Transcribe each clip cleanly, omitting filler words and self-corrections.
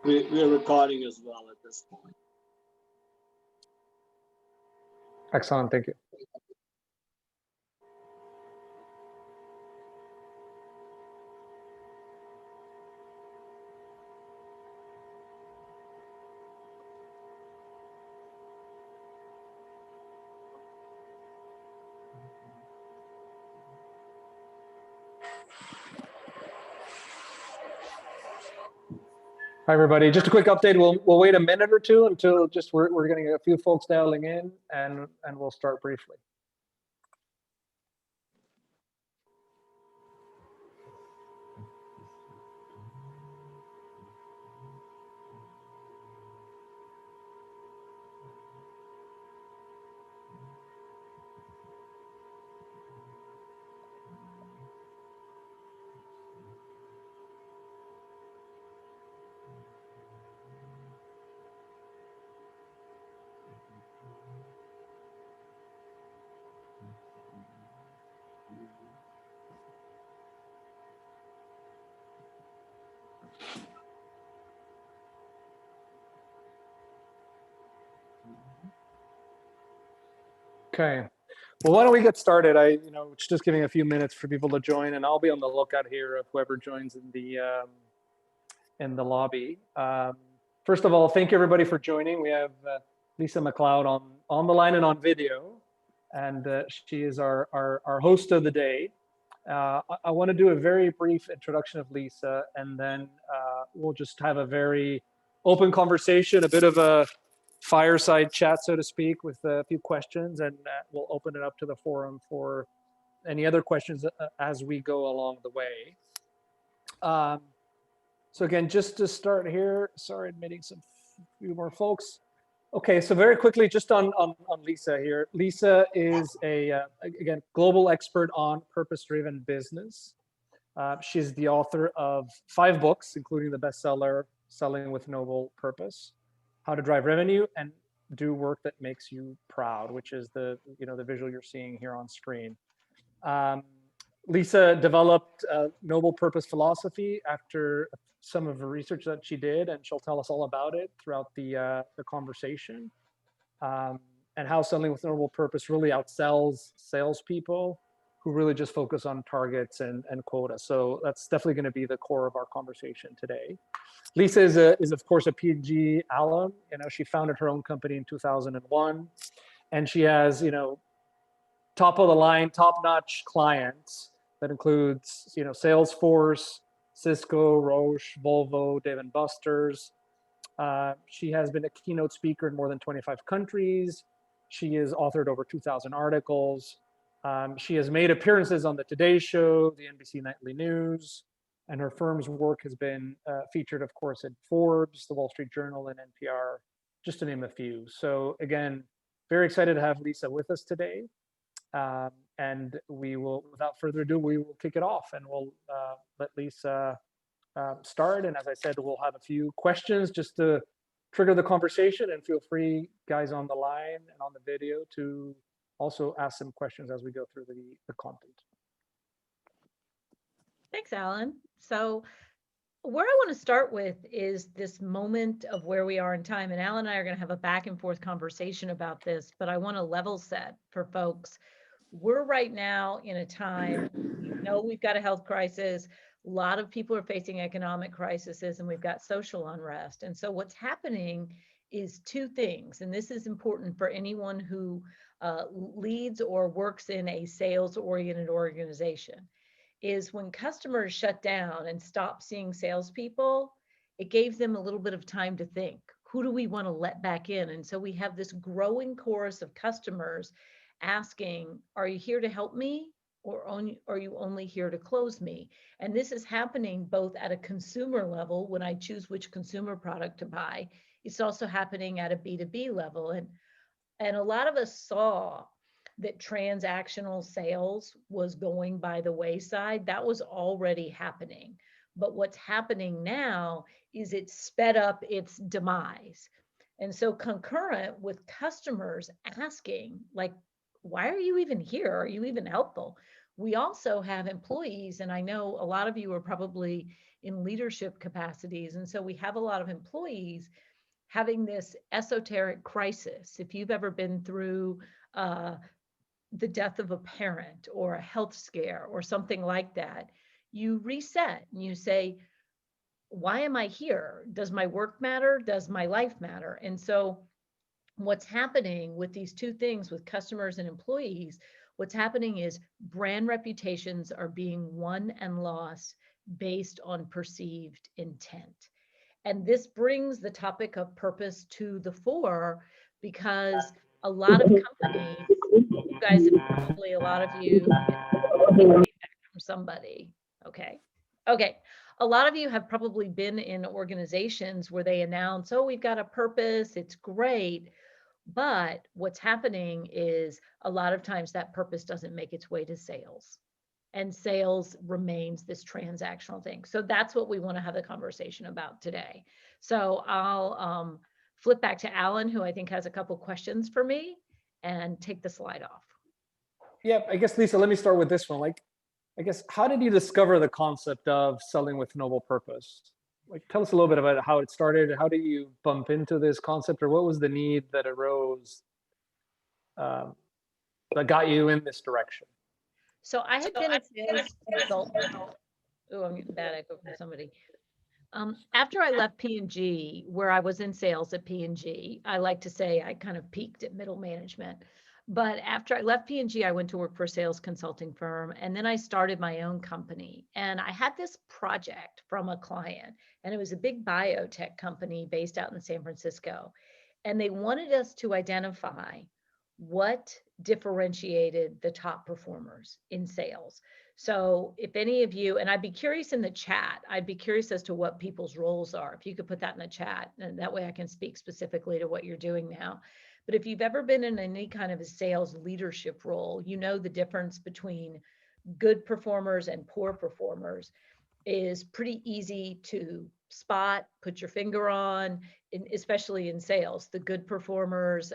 We're recording as well at this point. Excellent, thank you. Hi, everybody. Just a quick update. We'll wait a minute or two until just we're getting a few folks dialing in, and we'll start briefly. Okay. Well, why don't we get started? Just giving a few minutes for people to join, and I'll be on the lookout here of whoever joins in the lobby. First of all, thank you everybody for joining. We have Lisa McLeod on the line and on video, and she is our host of the day. I want to do a very brief introduction of Lisa, and then we'll just have a very open conversation, a bit of a fireside chat, so to speak, with a few questions, and we'll open it up to the forum for any other questions as we go along the way. So again, just to start here, sorry, admitting some few more folks. Okay, so very quickly, just on Lisa here. Lisa is again, global expert on purpose-driven business. She's the author of 5 books, including the bestseller, Selling with Noble Purpose, How to Drive Revenue and Do Work That Makes You Proud, which is the visual you're seeing here on screen. Lisa developed Noble Purpose philosophy after some of the research that she did, and she'll tell us all about it throughout the conversation, and how Selling with Noble Purpose really outsells salespeople who really just focus on targets and quota. So that's definitely going to be the core of our conversation today. Lisa is of course a P&G alum. She founded her own company in 2001, and she has top of the line, top-notch clients that includes Salesforce, Cisco, Roche, Volvo, Dave & Buster's. She has been a keynote speaker in more than 25 countries. She has authored over 2,000 articles. She has made appearances on the Today Show, the NBC Nightly News, and her firm's work has been featured, of course, in Forbes, the Wall Street Journal, and NPR, just to name a few. So again, very excited to have Lisa with us today. And we will, without further ado, we will kick it off, and we'll let Lisa start. And as I said, we'll have a few questions just to trigger the conversation, and feel free, guys on the line and on the video, to also ask some questions as we go through the content. Thanks, Alan. So where I want to start with is this moment of where we are in time. And Alan and I are going to have a back and forth conversation about this, but I want to level set for folks. We're right now in a time, we've got a health crisis. A lot of people are facing economic crises, and we've got social unrest. And so what's happening is 2 things, and this is important for anyone who leads or works in a sales-oriented organization, is when customers shut down and stop seeing salespeople, it gave them a little bit of time to think, who do we want to let back in? And so we have this growing chorus of customers asking, are you here to help me, or are you only here to close me? And this is happening both at a consumer level, when I choose which consumer product to buy. It's also happening at a B2B level. And a lot of us saw that transactional sales was going by the wayside. That was already happening. But what's happening now is it's sped up its demise. And so concurrent with customers asking, like, why are you even here? Are you even helpful? We also have employees, and I know a lot of you are probably in leadership capacities. And so we have a lot of employees having this esoteric crisis. If you've ever been through the death of a parent or a health scare or something like that, you reset and you say, why am I here? Does my work matter? Does my life matter? And so what's happening with these two things, with customers and employees, what's happening is brand reputations are being won and lost based on perceived intent. And this brings the topic of purpose to the fore, because a lot of companies, you guys have probably, a lot of you, feedback from somebody. Okay. Okay. A lot of you have probably been in organizations where they announce, oh, we've got a purpose. It's great. But what's happening is a lot of times that purpose doesn't make its way to sales, and sales remains this transactional thing. So that's what we want to have a conversation about today. So I'll flip back to Alan, who I think has a couple questions for me, and take the slide off. Yeah, I guess, Lisa, let me start with this one. Like, I guess, how did you discover the concept of selling with noble purpose? Like, tell us a little bit about how it started. How did you bump into this concept, or what was the need that arose that got you in this direction? So I had been a sales consultant. Oh, I'm getting bad echo from somebody. After I left P&G, where I was in sales at P&G, I like to say I kind of peaked at middle management. But after I left P&G, I went to work for a sales consulting firm, and then I started my own company. And I had this project from a client, and it was a big biotech company based out in San Francisco. And they wanted us to identify what differentiated the top performers in sales. So if any of you, and I'd be curious in the chat, I'd be curious as to what people's roles are. If you could put that in the chat, and that way I can speak specifically to what you're doing now. But if you've ever been in any kind of a sales leadership role, you know the difference between good performers and poor performers is pretty easy to spot, put your finger on, especially in sales. The good performers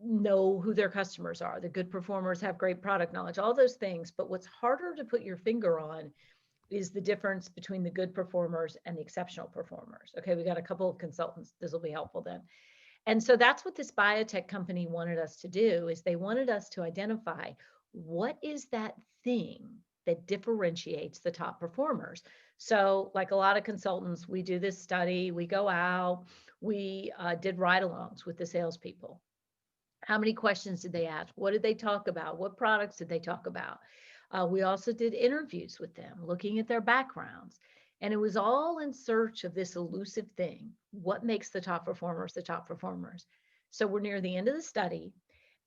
know who their customers are. The good performers have great product knowledge, all those things. But what's harder to put your finger on is the difference between the good performers and the exceptional performers. Okay, we got a couple of consultants. This will be helpful then. And so that's what this biotech company wanted us to do, is they wanted us to identify what is that thing that differentiates the top performers. So like a lot of consultants, we do this study, we go out, we did ride-alongs with the salespeople. How many questions did they ask? What did they talk about? What products did they talk about? We also did interviews with them, looking at their backgrounds. And it was all in search of this elusive thing. What makes the top performers the top performers? So we're near the end of the study,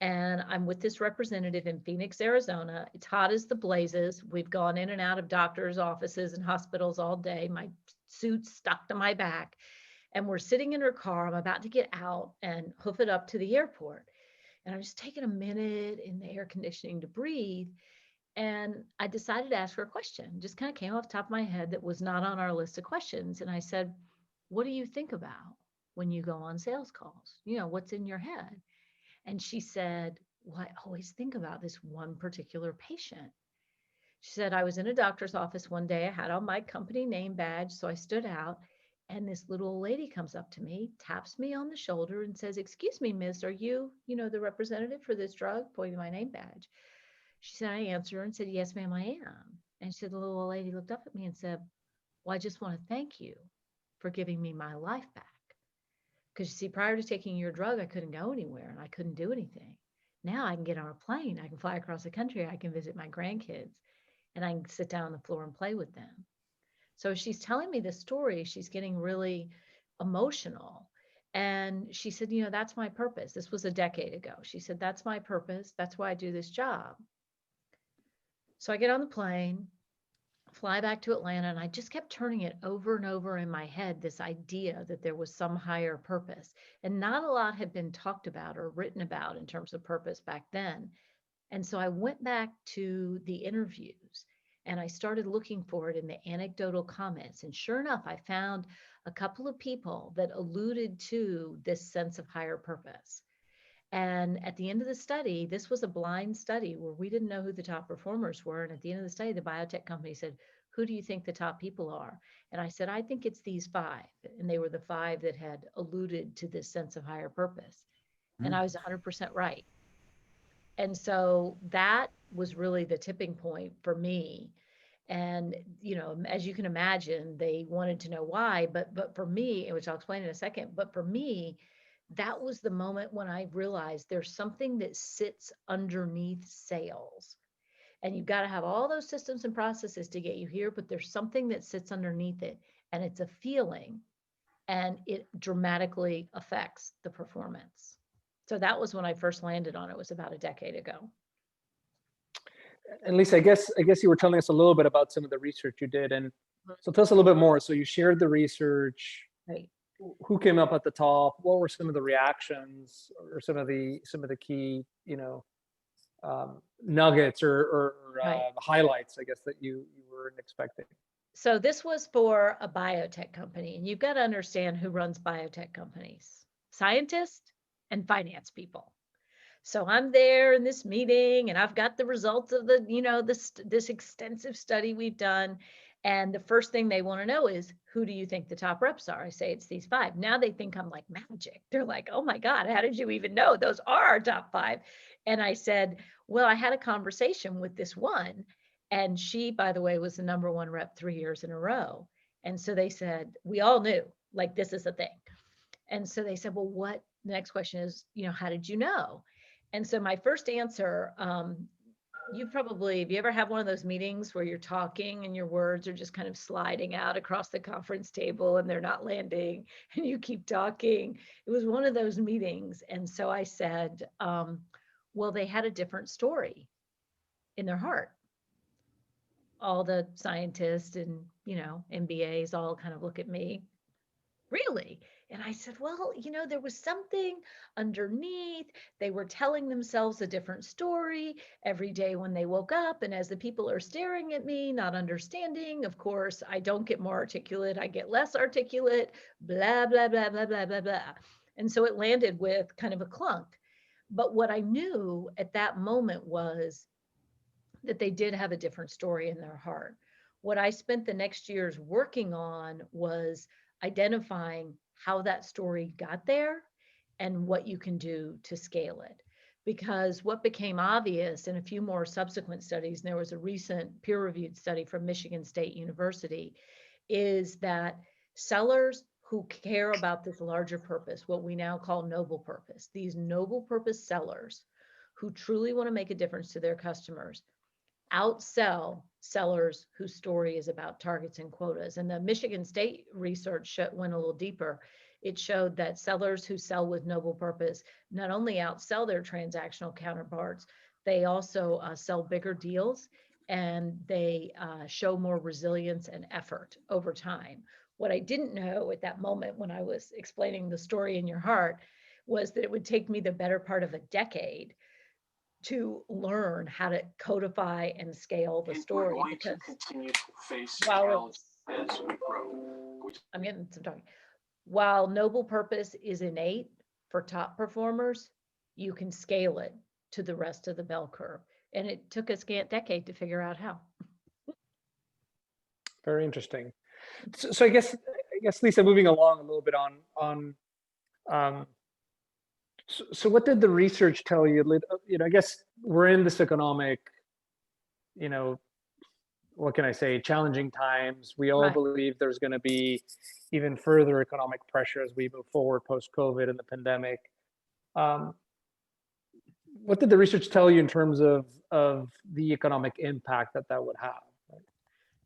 and I'm with this representative in Phoenix, Arizona. It's hot as the blazes. We've gone in and out of doctors' offices and hospitals all day. My suit's stuck to my back. And we're sitting in her car. I'm about to get out and hoof it up to the airport. And I'm just taking a minute in the air conditioning to breathe. And I decided to ask her a question. Just kind of came off the top of my head that was not on our list of questions. And I said, what do you think about when you go on sales calls? You know, what's in your head? And she said, well, I always think about this one particular patient. She said, I was in a doctor's office one day. I had on my company name badge. So I stood out, and this little lady comes up to me, taps me on the shoulder and says, excuse me, miss, are you, the representative for this drug? Pointing to my name badge. She said, I answered her and said, yes, ma'am, I am. And she said, the little lady looked up at me and said, well, I just want to thank you for giving me my life back. Because you see, prior to taking your drug, I couldn't go anywhere and I couldn't do anything. Now I can get on a plane, I can fly across the country, I can visit my grandkids, and I can sit down on the floor and play with them. So she's telling me this story, she's getting really emotional. And she said, that's my purpose. This was a decade ago. She said, that's my purpose. That's why I do this job. So I get on the plane, fly back to Atlanta, and I just kept turning it over and over in my head, this idea that there was some higher purpose. And not a lot had been talked about or written about in terms of purpose back then. And so I went back to the interviews and I started looking for it in the anecdotal comments. And sure enough, I found a couple of people that alluded to this sense of higher purpose. And at the end of the study, this was a blind study where we didn't know who the top performers were. And at the end of the study, the biotech company said, who do you think the top people are? And I said, I think it's these 5. And they were the 5 that had alluded to this sense of higher purpose. And I was 100% right. And so that was really the tipping point for me. And, as you can imagine, they wanted to know why, but for me, which I'll explain in a second, but for me, that was the moment when I realized there's something that sits underneath sales. And you've got to have all those systems and processes to get you here, but there's something that sits underneath it, and it's a feeling, and it dramatically affects the performance. So that was when I first landed on it. It was about a decade ago. And Lisa, I guess you were telling us a little bit about some of the research you did, and so tell us a little bit more. So you shared the research. Right. Who came up at the top? What were some of the reactions, or some of the key, nuggets or Right. highlights, I guess, that you weren't expecting? So this was for a biotech company, and you've got to understand who runs biotech companies: scientists and finance people. So I'm there in this meeting, and I've got the results of this extensive study we've done. And the first thing they want to know is, who do you think the top reps are? I say, it's these 5. Now they think I'm like magic. They're like, oh my God, how did you even know those are our top 5? And I said, well, I had a conversation with this one. And she, by the way, was the number 1 rep 3 years in a row. And so they said, we all knew, like, this is a thing. And so they said, well, the next question is, how did you know? And so my first answer, have you ever had one of those meetings where you're talking and your words are just kind of sliding out across the conference table and they're not landing, and you keep talking? It was one of those meetings. And so I said, well, they had a different story in their heart. All the scientists and, MBAs all kind of look at me. Really? And I said, well, there was something underneath. They were telling themselves a different story every day when they woke up. And as the people are staring at me, not understanding, of course, I don't get more articulate, I get less articulate, blah, blah, blah, blah, blah, blah, blah. And so it landed with kind of a clunk. But what I knew at that moment was that they did have a different story in their heart. What I spent the next years working on was identifying how that story got there and what you can do to scale it. Because what became obvious in a few more subsequent studies, and there was a recent peer-reviewed study from Michigan State University, is that sellers who care about this larger purpose, what we now call noble purpose, these noble purpose sellers who truly want to make a difference to their customers, outsell sellers whose story is about targets and quotas. And the Michigan State research went a little deeper. It showed that sellers who sell with noble purpose not only outsell their transactional counterparts, they also sell bigger deals, and they show more resilience and effort over time. What I didn't know at that moment when I was explaining the story in your heart was that it would take me the better part of a decade to learn how to codify and scale the story. We're going Because to continue to face while challenges as we grow. I'm getting some talking. While noble purpose is innate for top performers, you can scale it to the rest of the bell curve. And it took a scant decade to figure out how. Very interesting. So I guess, Lisa, moving along a little bit so what did the research tell you? I guess we're in this economic, what can I say, challenging times. We all Right. believe there's going to be even further economic pressure as we move forward post-COVID and the pandemic. What did the research tell you in terms of the economic impact that would have?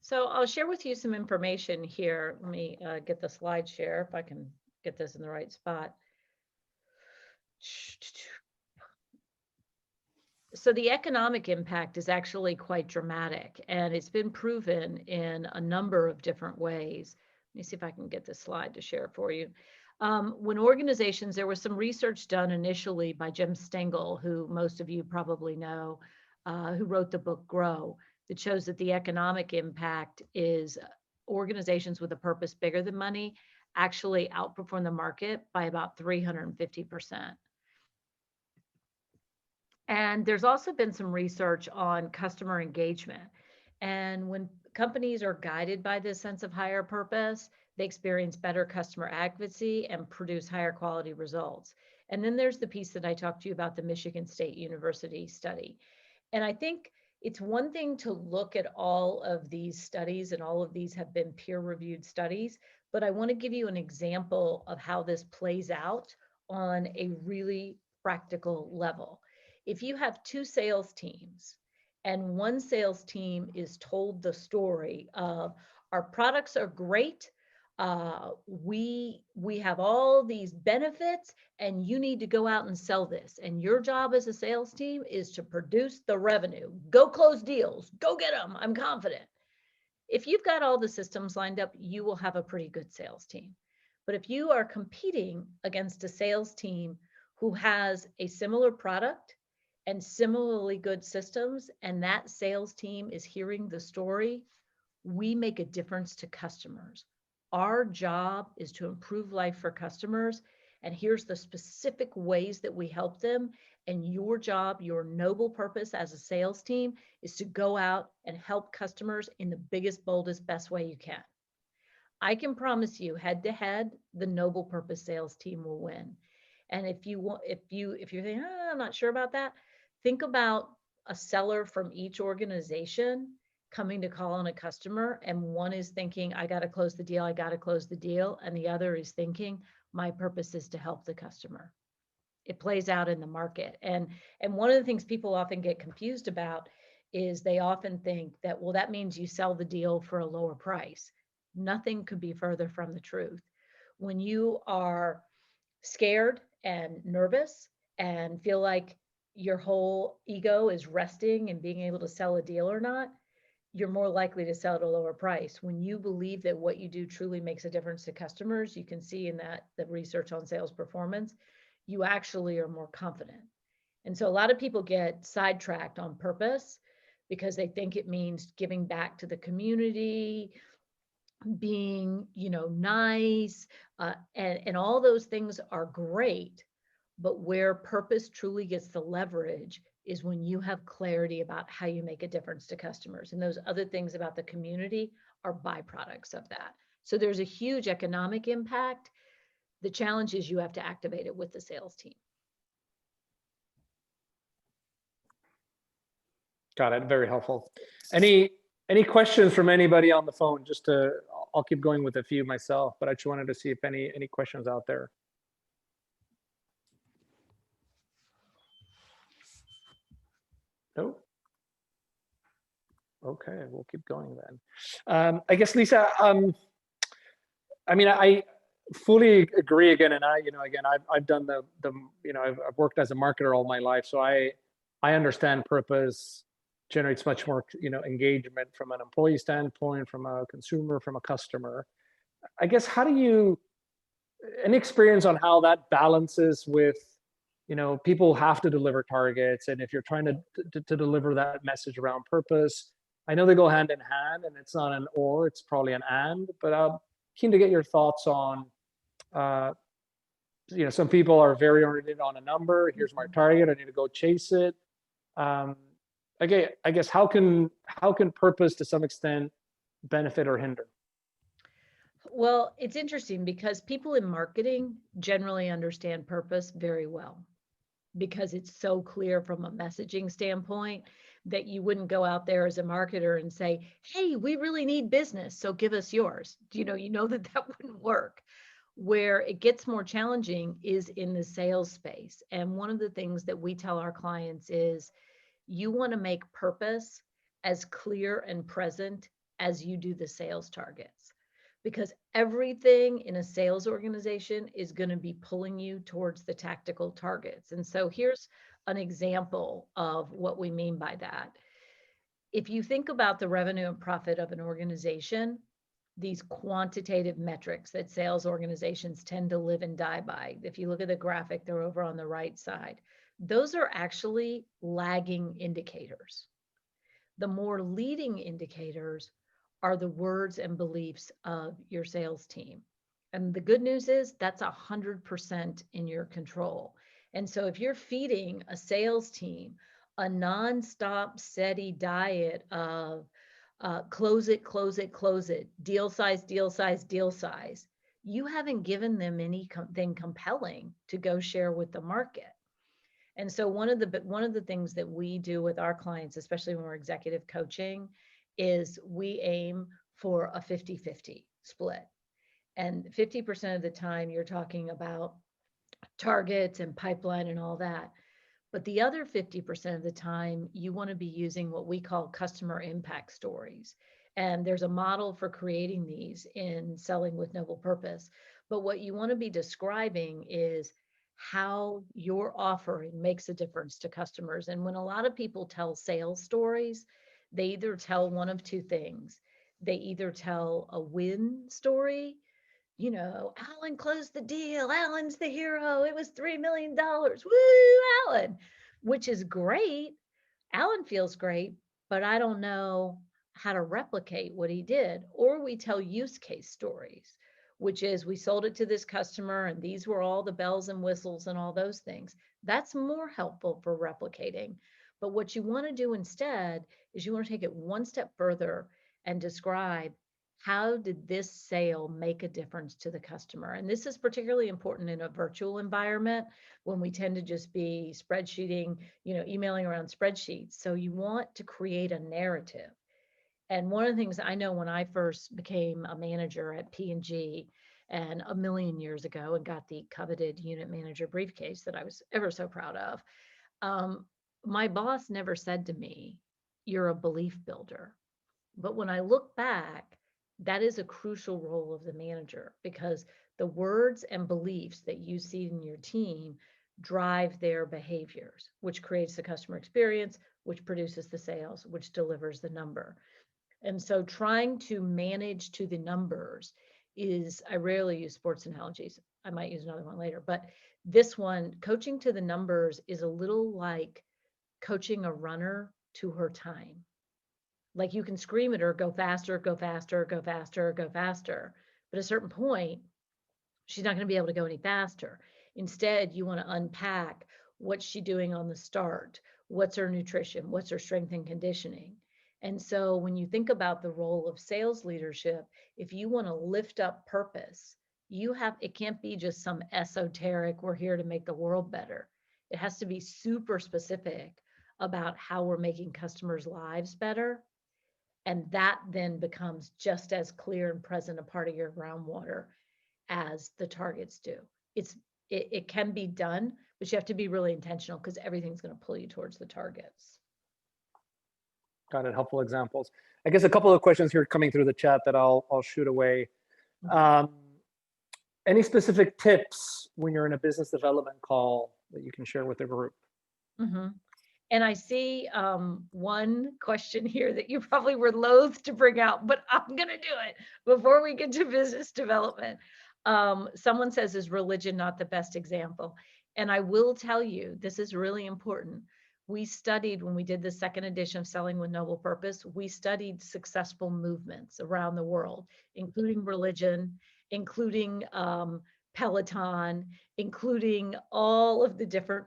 So I'll share with you some information here. Let me get the slide share if I can get this in the right spot. So the economic impact is actually quite dramatic, and it's been proven in a number of different ways. Let me see if I can get this slide to share for you. When organizations, there was some research done initially by Jim Stengel, who most of you probably know, who wrote the book Grow, that shows that the economic impact is organizations with a purpose bigger than money actually outperform the market by about 350%. And there's also been some research on customer engagement. And when companies are guided by this sense of higher purpose, they experience better customer advocacy and produce higher quality results. And then there's the piece that I talked to you about, the Michigan State University study. And I think it's one thing to look at all of these studies, and all of these have been peer-reviewed studies, but I want to give you an example of how this plays out on a really practical level. If you have two sales teams and one sales team is told the story of our products are great, we have all these benefits, and you need to go out and sell this, and your job as a sales team is to produce the revenue, go close deals, go get them, I'm confident. If you've got all the systems lined up, you will have a pretty good sales team. But if you are competing against a sales team who has a similar product and similarly good systems, and that sales team is hearing the story, we make a difference to customers. Our job is to improve life for customers, and here's the specific ways that we help them. And your job, your noble purpose as a sales team, is to go out and help customers in the biggest, boldest, best way you can. I can promise you, head to head, the noble purpose sales team will win. And if you're thinking, I'm not sure about that, think about a seller from each organization coming to call on a customer, and one is thinking, I got to close the deal, and the other is thinking, my purpose is to help the customer. It plays out in the market. And one of the things people often get confused about is they often think that, well, that means you sell the deal for a lower price. Nothing could be further from the truth. When you are scared and nervous and feel like your whole ego is resting in being able to sell a deal or not, you're more likely to sell at a lower price. When you believe that what you do truly makes a difference to customers, you can see in that the research on sales performance, you actually are more confident. And so a lot of people get sidetracked on purpose because they think it means giving back to the community, being, nice, and all those things are great. But where purpose truly gets the leverage is when you have clarity about how you make a difference to customers. And those other things about the community are byproducts of that. So there's a huge economic impact. The challenge is you have to activate it with the sales team. Got it. Very helpful. Any questions from anybody on the phone? I'll keep going with a few myself, but I just wanted to see if any questions out there. No? Okay, we'll keep going then. I guess, Lisa, I fully agree again, and I've done I've worked as a marketer all my life, so I understand purpose generates much more, engagement from an employee standpoint, from a consumer, from a customer. I guess, any experience on how that balances with, people have to deliver targets, and if you're trying to deliver that message around purpose, I know they go hand in hand, and it's not an or, it's probably an and, but I'm keen to get your thoughts on, some people are very oriented on a number. Here's my target, I need to go chase it. I guess how can purpose to some extent benefit or hinder? Well, it's interesting because people in marketing generally understand purpose very well, because it's so clear from a messaging standpoint that you wouldn't go out there as a marketer and say, hey, we really need business, so give us yours. That wouldn't work. Where it gets more challenging is in the sales space. And one of the things that we tell our clients is, you want to make purpose as clear and present as you do the sales targets, because everything in a sales organization is going to be pulling you towards the tactical targets. And so here's an example of what we mean by that. If you think about the revenue and profit of an organization, these quantitative metrics that sales organizations tend to live and die by, if you look at the graphic, they're over on the right side. Those are actually lagging indicators. The more leading indicators are the words and beliefs of your sales team. And the good news is that's 100% in your control. And so if you're feeding a sales team a nonstop steady diet of close it, close it, close it, deal size, deal size, deal size, you haven't given them anything compelling to go share with the market. And so one of the things that we do with our clients, especially when we're executive coaching, is we aim for a 50-50 split. And 50% of the time you're talking about targets and pipeline and all that. But the other 50% of the time, you want to be using what we call customer impact stories. And there's a model for creating these in Selling with Noble Purpose. But what you want to be describing is how your offering makes a difference to customers. And when a lot of people tell sales stories, they either tell one of two things. They either tell a win story, you know, Alan closed the deal. Alan's the hero. It was $3 million. Woo, Alan, which is great. Alan feels great, but I don't know how to replicate what he did. Or we tell use case stories, which is we sold it to this customer and these were all the bells and whistles and all those things. That's more helpful for replicating. But what you want to do instead is you want to take it one step further and describe how did this sale make a difference to the customer? And this is particularly important in a virtual environment when we tend to just be spreadsheeting, you know, emailing around spreadsheets. So you want to create a narrative. And one of the things I know when I first became a manager at P&G and a million years ago and got the coveted unit manager briefcase that I was ever so proud of, my boss never said to me, "You're a belief builder." But when I look back, that is a crucial role of the manager because the words and beliefs that you see in your team drive their behaviors, which creates the customer experience, which produces the sales, which delivers the number. And so trying to manage to the numbers is, I rarely use sports analogies. I might use another one later, but this one, coaching to the numbers, is a little like coaching a runner to her time. Like you can scream at her, go faster, go faster, go faster, go faster. But at a certain point, she's not going to be able to go any faster. Instead, you want to unpack what's she doing on the start? What's her nutrition? What's her strength and conditioning? And so when you think about the role of sales leadership, if you want to lift up purpose, it can't be just some esoteric, we're here to make the world better. It has to be super specific about how we're making customers' lives better. And that then becomes just as clear and present a part of your groundwater as the targets do. It can be done, but you have to be really intentional because everything's going to pull you towards the targets. Got it. Helpful examples. I guess a couple of questions here coming through the chat that I'll shoot away. Any specific tips when you're in a business development call that you can share with the group? Mm-hmm. And I see one question here that you probably were loath to bring out, but I'm going to do it before we get to business development. Someone says, is religion not the best example? And I will tell you, this is really important. We studied, when we did the second edition of Selling with Noble Purpose, we studied successful movements around the world, including religion, including Peloton, including all of the different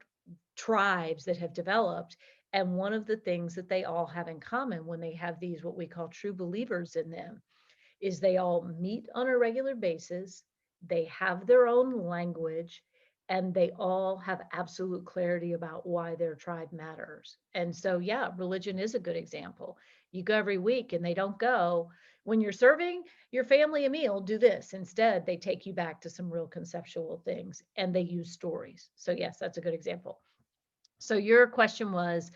tribes that have developed. And one of the things that they all have in common when they have these, what we call true believers in them, is they all meet on a regular basis, they have their own language, and they all have absolute clarity about why their tribe matters. And so, yeah, religion is a good example. You go every week and they don't go, when you're serving your family a meal, do this. Instead, they take you back to some real conceptual things and they use stories. So yes, that's a good example. So your question was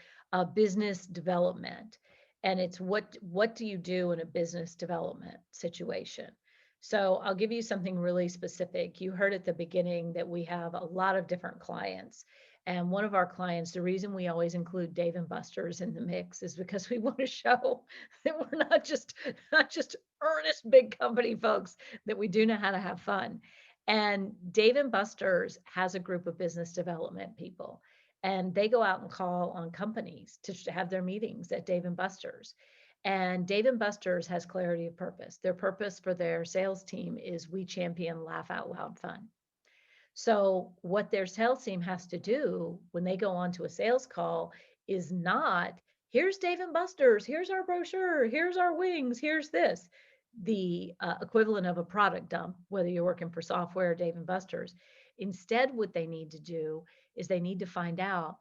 business development, and it's what do you do in a business development situation? So I'll give you something really specific. You heard at the beginning that we have a lot of different clients. And one of our clients, the reason we always include Dave and Buster's in the mix is because we want to show that we're not just earnest big company folks, that we do know how to have fun. And Dave and Buster's has a group of business development people. And they go out and call on companies to have their meetings at Dave & Buster's. And Dave & Buster's has clarity of purpose. Their purpose for their sales team is we champion laugh out loud fun. So what their sales team has to do when they go onto a sales call is not, here's Dave and Buster's, here's our brochure, here's our wings, here's this, the equivalent of a product dump, whether you're working for software or Dave and Buster's. Instead, what they need to do is they need to find out,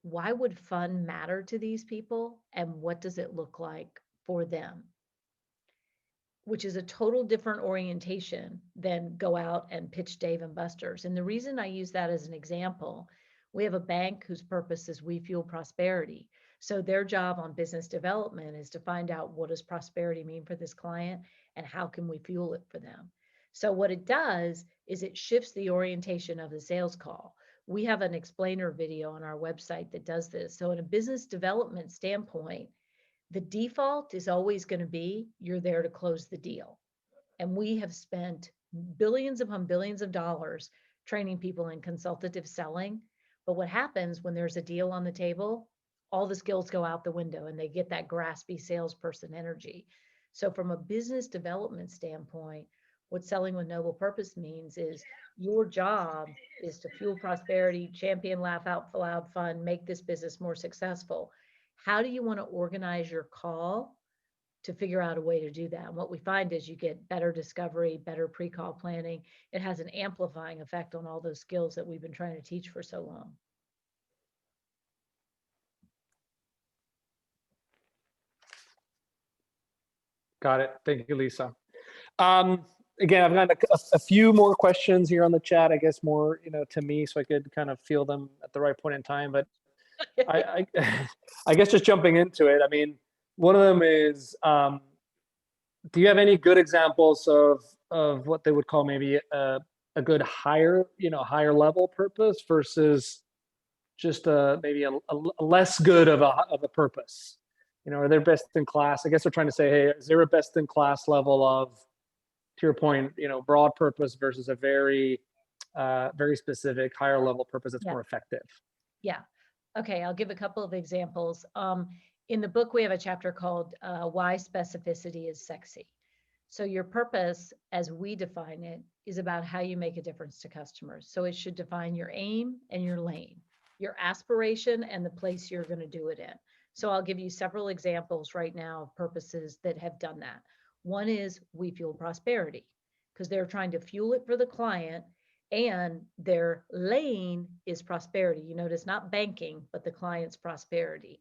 why would fun matter to these people and what does it look like for them? Which is a total different orientation than go out and pitch Dave and Buster's. And the reason I use that as an example, we have a bank whose purpose is we fuel prosperity. So their job on business development is to find out, what does prosperity mean for this client and how can we fuel it for them? So what it does is it shifts the orientation of the sales call. We have an explainer video on our website that does this. So in a business development standpoint, the default is always going to be, you're there to close the deal. And we have spent billions upon billions of dollars training people in consultative selling. But what happens when there's a deal on the table, all the skills go out the window and they get that graspy salesperson energy. So from a business development standpoint, what selling with noble purpose means is your job is to fuel prosperity, champion laugh out loud fun, make this business more successful. How do you want to organize your call to figure out a way to do that? And what we find is you get better discovery, better pre-call planning. It has an amplifying effect on all those skills that we've been trying to teach for so long. Got it. Thank you, Lisa. Again, I've got a few more questions here on the chat, I guess more, to me, so I could kind of feel them at the right point in time. But I guess just jumping into it, I mean, one of them is, do you have any good examples of what they would call maybe a good higher level purpose versus just maybe a less good of a purpose? Are they best in class? I guess they're trying to say, hey, is there a best in class level of, to your point, broad purpose versus a very, very specific higher level purpose that's more effective? Yeah. Okay, I'll give a couple of examples. In the book, we have a chapter called Why Specificity is Sexy. So your purpose, as we define it, is about how you make a difference to customers. So it should define your aim and your lane, your aspiration and the place you're going to do it in. So I'll give you several examples right now of purposes that have done that. One is we fuel prosperity, because they're trying to fuel it for the client, and their lane is prosperity. You notice not banking, but the client's prosperity.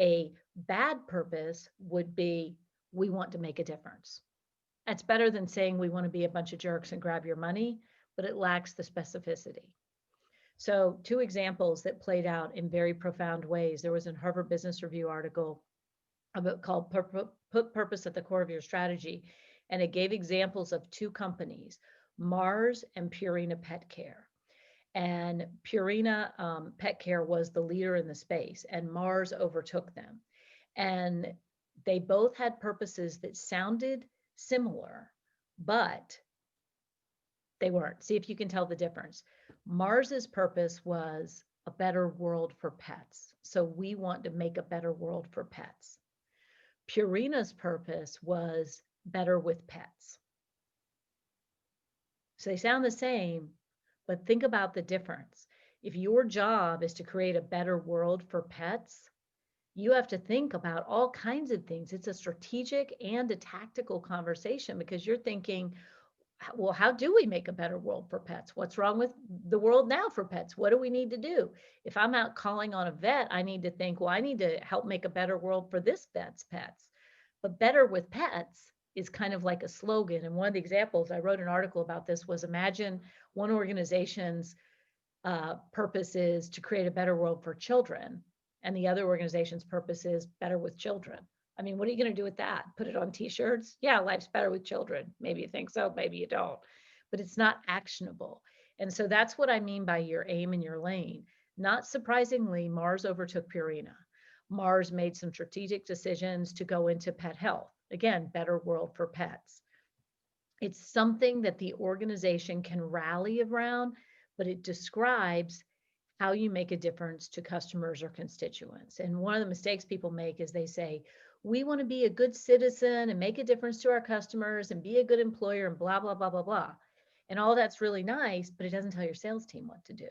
A bad purpose would be, we want to make a difference. That's better than saying we want to be a bunch of jerks and grab your money, but it lacks the specificity. So 2 examples that played out in very profound ways. There was a Harvard Business Review article called Put Purpose at the Core of Your Strategy, and it gave examples of 2 companies, Mars and Purina Pet Care. And Purina Pet Care was the leader in the space, and Mars overtook them. And they both had purposes that sounded similar, but they weren't. See if you can tell the difference. Mars's purpose was a better world for pets. So we want to make a better world for pets. Purina's purpose was better with pets. So they sound the same, but think about the difference. If your job is to create a better world for pets, you have to think about all kinds of things. It's a strategic and a tactical conversation, because you're thinking, well, how do we make a better world for pets? What's wrong with the world now for pets? What do we need to do? If I'm out calling on a vet, I need to think, well, I need to help make a better world for this vet's pets. But better with pets is kind of like a slogan. And one of the examples, I wrote an article about this, was imagine one organization's purpose is to create a better world for children, and the other organization's purpose is better with children. I mean, what are you going to do with that? Put it on t-shirts? Yeah, life's better with children. Maybe you think so, maybe you don't, but it's not actionable. And so that's what I mean by your aim and your lane. Not surprisingly, Mars overtook Purina. Mars made some strategic decisions to go into pet health. Again, better world for pets. It's something that the organization can rally around, but it describes how you make a difference to customers or constituents. And one of the mistakes people make is they say, we want to be a good citizen and make a difference to our customers and be a good employer and blah, blah, blah, blah, blah. And all that's really nice, but it doesn't tell your sales team what to do.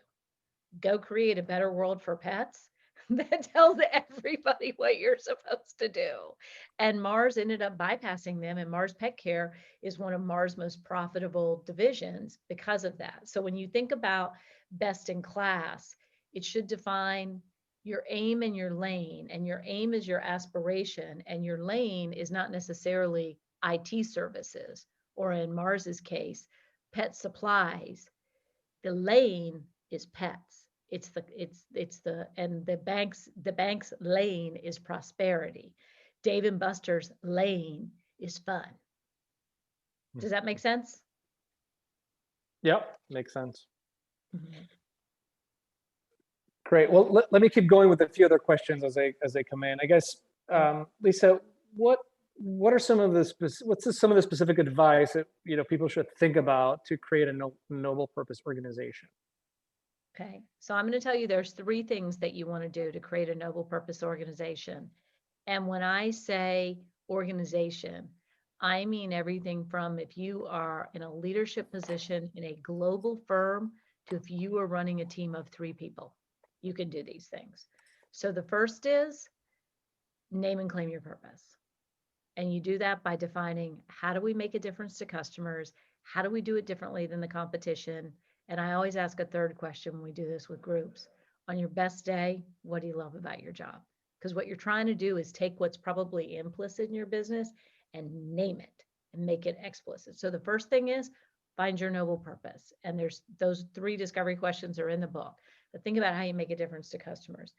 Go create a better world for pets that tells everybody what you're supposed to do. And Mars ended up bypassing them, and Mars Pet Care is one of Mars' most profitable divisions because of that. So when you think about best in class, it should define your aim and your lane, and your aim is your aspiration, and your lane is not necessarily IT services, or in Mars's case, pet supplies. The lane is pets. The bank's lane is prosperity. Dave and Buster's lane is fun. Does that make sense? Yep, makes sense. Mhm. Great. Well, let me keep going with a few other questions as they come in. I guess, Lisa, what are some of the some of the specific advice that people should think about to create a noble purpose organization? Okay, so I'm going to tell you there's 3 things that you want to do to create a noble purpose organization. And when I say organization, I mean everything from if you are in a leadership position in a global firm to if you are running a team of 3 people, you can do these things. So the first is name and claim your purpose. And you do that by defining, how do we make a difference to customers? How do we do it differently than the competition? And I always ask a third question when we do this with groups. On your best day, what do you love about your job? Because what you're trying to do is take what's probably implicit in your business and name it and make it explicit. So the first thing is find your noble purpose. And there's those 3 discovery questions are in the book. But think about how you make a difference to customers.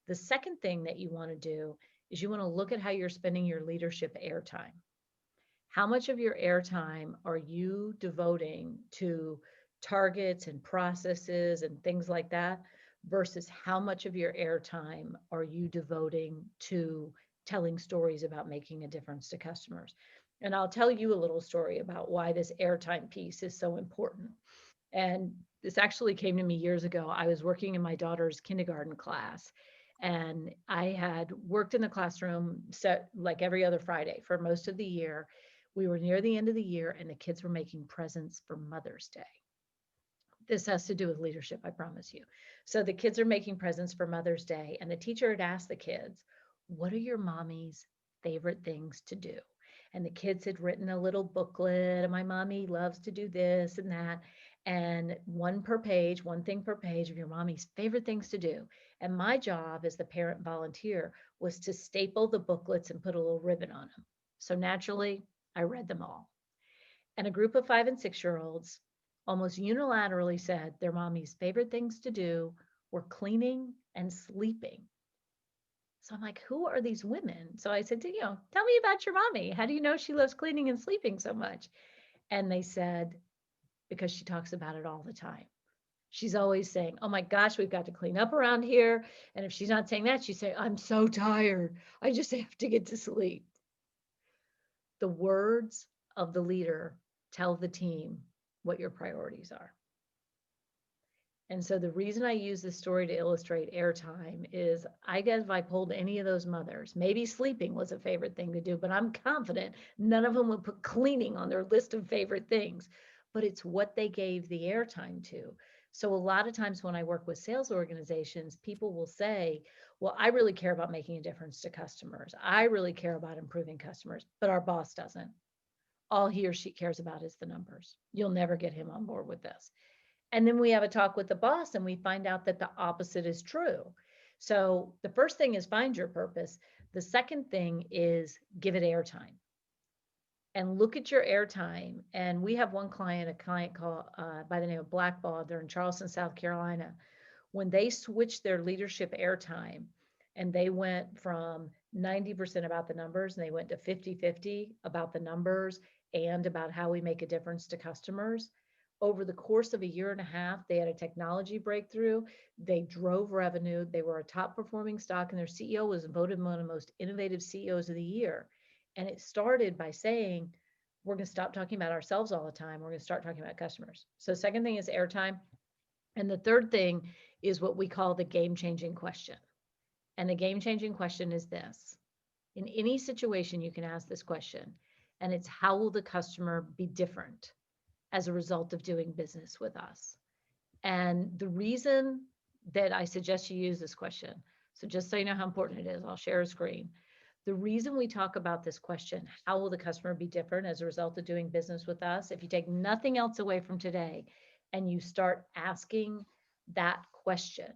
The second thing that you want to do is you want to look at how you're spending your leadership airtime. How much of your airtime are you devoting to targets and processes and things like that versus how much of your airtime are you devoting to telling stories about making a difference to customers? And I'll tell you a little story about why this airtime piece is so important. And this actually came to me years ago. I was working in my daughter's kindergarten class, and I had worked in the classroom set like every other Friday for most of the year. We were near the end of the year, and the kids were making presents for Mother's Day. This has to do with leadership, I promise you. So the kids are making presents for Mother's Day, and the teacher had asked the kids, "What are your mommy's favorite things to do?" And the kids had written a little booklet, and my mommy loves to do this and that. And one thing per page of your mommy's favorite things to do. And my job as the parent volunteer was to staple the booklets and put a little ribbon on them. So naturally, I read them all. And a group of 5 and 6-year-olds almost unilaterally said their mommy's favorite things to do were cleaning and sleeping. So I'm like, who are these women? So I said, tell me about your mommy. How do you know she loves cleaning and sleeping so much? And they said, because she talks about it all the time. She's always saying, oh my gosh, we've got to clean up around here. And if she's not saying that, she's saying, I'm so tired. I just have to get to sleep. The words of the leader tell the team what your priorities are. And so the reason I use this story to illustrate airtime is I guess if I polled any of those mothers, maybe sleeping was a favorite thing to do, but I'm confident none of them would put cleaning on their list of favorite things, but it's what they gave the airtime to. So a lot of times when I work with sales organizations, people will say, well, I really care about making a difference to customers. I really care about improving customers, but our boss doesn't. All he or she cares about is the numbers. You'll never get him on board with this. And then we have a talk with the boss and we find out that the opposite is true. So the first thing is find your purpose. The second thing is give it airtime. And look at your airtime. And we have a client called by the name of Blackball. They're in Charleston, South Carolina. When they switched their leadership airtime and they went from 90% about the numbers and they went to 50-50 about the numbers and about how we make a difference to customers, over the course of a year and a half, they had a technology breakthrough. They drove revenue. They were a top performing stock, and their CEO was voted one of the most innovative CEOs of the year. And it started by saying, we're going to stop talking about ourselves all the time. We're going to start talking about customers. So, second thing is airtime. And the third thing is what we call the game-changing question. And the game-changing question is this. In any situation, you can ask this question, and it's how will the customer be different? as a result of doing business with us? And the reason that I suggest you use this question, so just so you know how important it is, I'll share a screen. The reason we talk about this question, how will the customer be different as a result of doing business with us? If you take nothing else away from today and you start asking that question,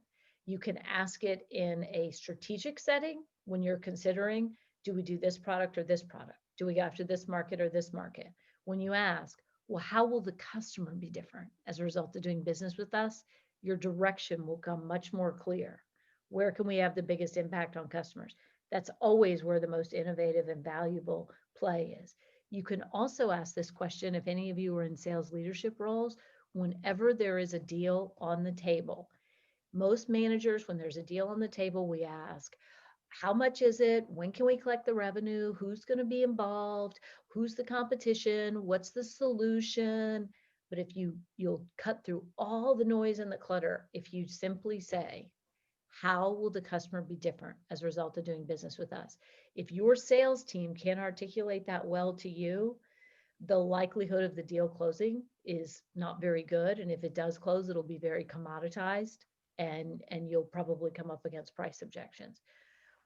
you can ask it in a strategic setting when you're considering, do we do this product or this product? Do we go after this market or this market? When you ask, well, how will the customer be different as a result of doing business with us? Your direction will come much more clear. Where can we have the biggest impact on customers? That's always where the most innovative and valuable play is. You can also ask this question if any of you are in sales leadership roles, whenever there is a deal on the table. Most managers, when there's a deal on the table, we ask, how much is it? When can we collect the revenue? Who's going to be involved? Who's the competition? What's the solution? But if you'll cut through all the noise and the clutter if you simply say, how will the customer be different as a result of doing business with us? If your sales team can't articulate that well to you, the likelihood of the deal closing is not very good. And if it does close, it'll be very commoditized, and you'll probably come up against price objections.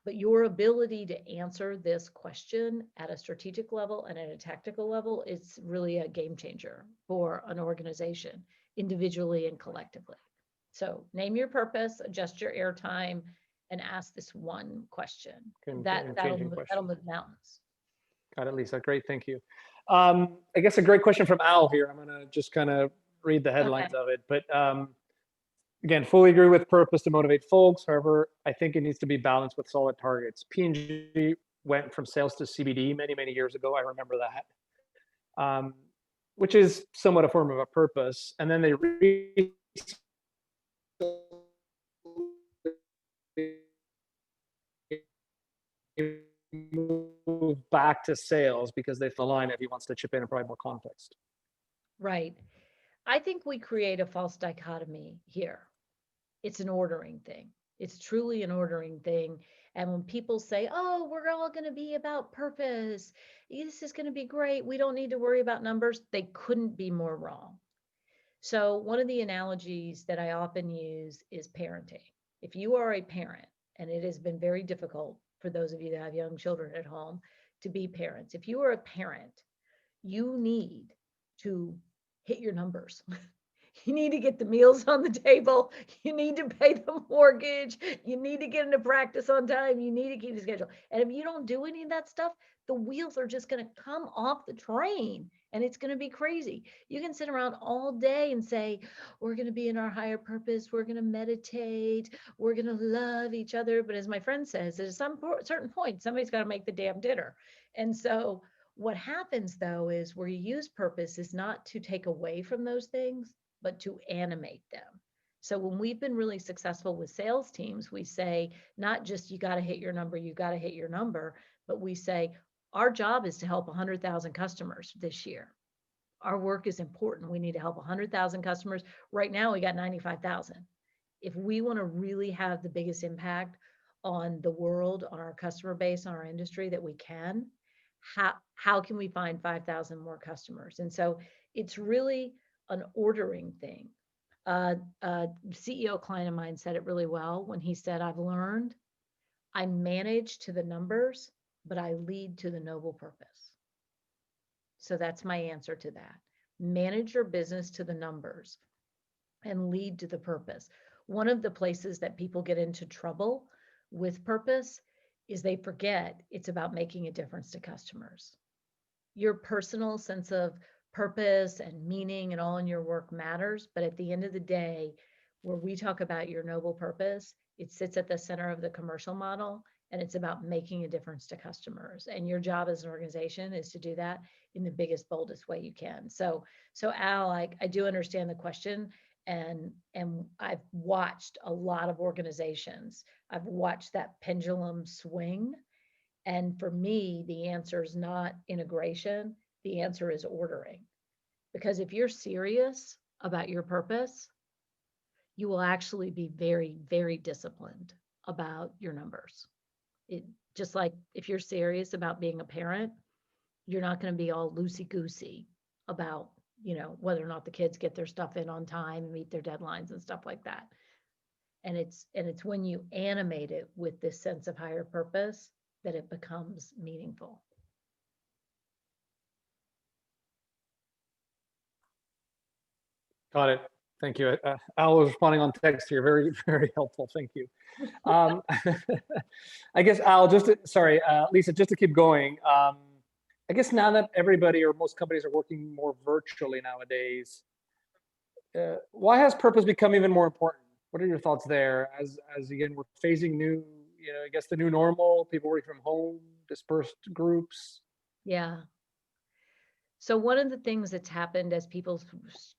But your ability to answer this question at a strategic level and at a tactical level is really a game changer for an organization, individually and collectively. So name your purpose, adjust your airtime, and ask this one question. That'll move mountains. Got it, Lisa. Great, thank you. I guess a great question from Al here. I'm gonna just kind of read the headlines of it, but again, fully agree with purpose to motivate folks. However, I think it needs to be balanced with solid targets. P&G went from sales to CBD many, many years ago. I remember that, which is somewhat a form of a purpose. And then they move back to sales because they feel line if he wants to chip in and provide more context. Right. I think we create a false dichotomy here. It's an ordering thing. It's truly an ordering thing. And when people say, oh, we're all going to be about purpose, this is going to be great, we don't need to worry about numbers, they couldn't be more wrong. So one of the analogies that I often use is parenting. If you are a parent, and it has been very difficult for those of you that have young children at home to be parents, if you are a parent, you need to hit your numbers. You need to get the meals on the table. You need to pay the mortgage. You need to get into practice on time. You need to keep the schedule. And if you don't do any of that stuff, the wheels are just going to come off the train and it's going to be crazy. You can sit around all day and say, we're going to be in our higher purpose. We're going to meditate. We're going to love each other. But as my friend says, at some certain point, somebody's got to make the damn dinner. And so what happens though is where you use purpose is not to take away from those things, but to animate them. So when we've been really successful with sales teams, we say, not just you got to hit your number, you got to hit your number, but we say, our job is to help 100,000 customers this year. Our work is important. We need to help 100,000 customers. Right now, we got 95,000. If we want to really have the biggest impact on the world, on our customer base, on our industry that we can, how can we find 5,000 more customers? And so it's really an ordering thing. A CEO client of mine said it really well when he said, I've learned I manage to the numbers, but I lead to the noble purpose. So that's my answer to that. Manage your business to the numbers and lead to the purpose. One of the places that people get into trouble with purpose is they forget it's about making a difference to customers. Your personal sense of purpose and meaning and all in your work matters, but at the end of the day, where we talk about your noble purpose, it sits at the center of the commercial model, and it's about making a difference to customers. And your job as an organization is to do that in the biggest, boldest way you can. So Al, I do understand the question, and I've watched a lot of organizations. I've watched that pendulum swing, and for me, the answer is not integration. The answer is ordering. Because if you're serious about your purpose, you will actually be very, very disciplined about your numbers. Just like if you're serious about being a parent, you're not going to be all loosey-goosey about whether or not the kids get their stuff in on time and meet their deadlines and stuff like that. And it's when you animate it with this sense of higher purpose that it becomes meaningful. Got it. Thank you. Al was responding on text here. Very, very helpful. Thank you. I guess Al, Lisa, just to keep going. I guess now that everybody or most companies are working more virtually nowadays, why has purpose become even more important? What are your thoughts there? As again, we're facing new, I guess the new normal, people working from home, dispersed groups. Yeah. So one of the things that's happened as people